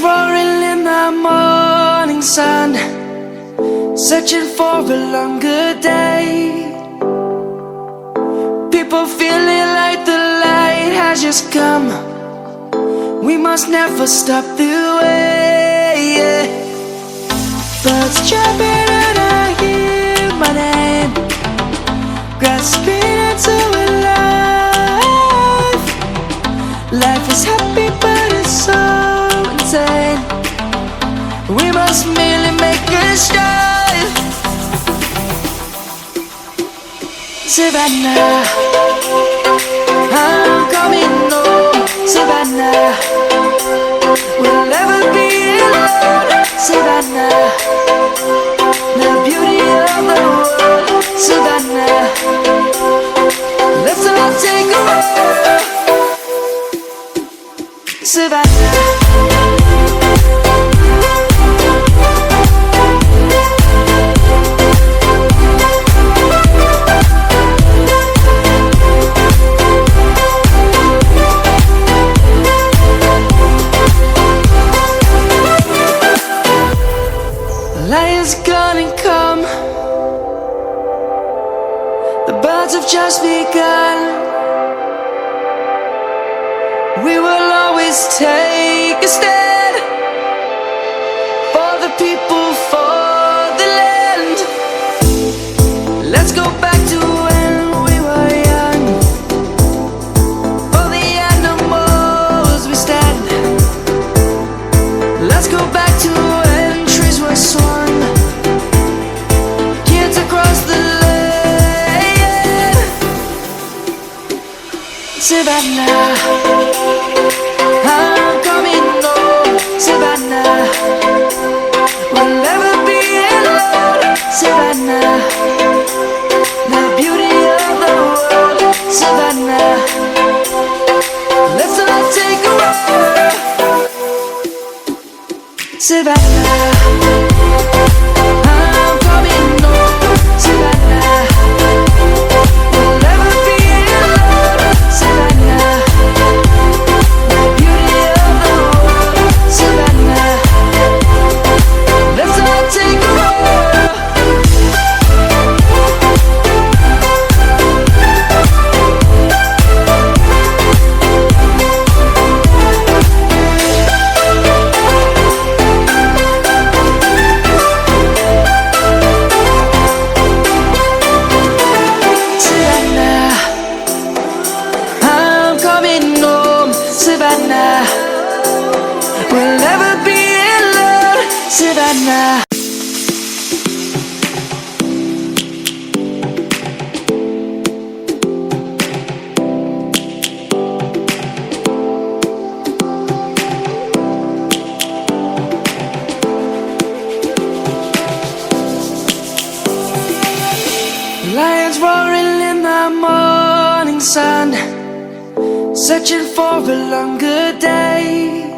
roaring in the morning sun, searching for a longer day. People feeling like the light has just come. We must never stop the way. Birds chirping and I hear my name, grasping into a life. Life is happy but it's so insane. We must merely make a start. Savannah, I'm coming home. Savannah, we'll never be alone. Savannah, the beauty of the world. Savannah, let's all take a walk. Savannah. Lion's gonna come. The birds have just begun. We will always take a stand for the people, for the land. Let's go back to when we were young. For the animals we stand. Let's go back to when trees were swung. Kids across the land. Savannah, I'm coming home. Savannah, we'll never be alone. Savannah, the beauty of the world. Savannah, let's all take a walk. Savannah, I'm coming home. Savannah, we'll never be alone. Savannah, the beauty of the world. Savannah, let's all take a walk. Savannah, I'm coming home. Savannah, we'll never be alone. Savannah. Lions roaring in the morning sun, searching for a longer day.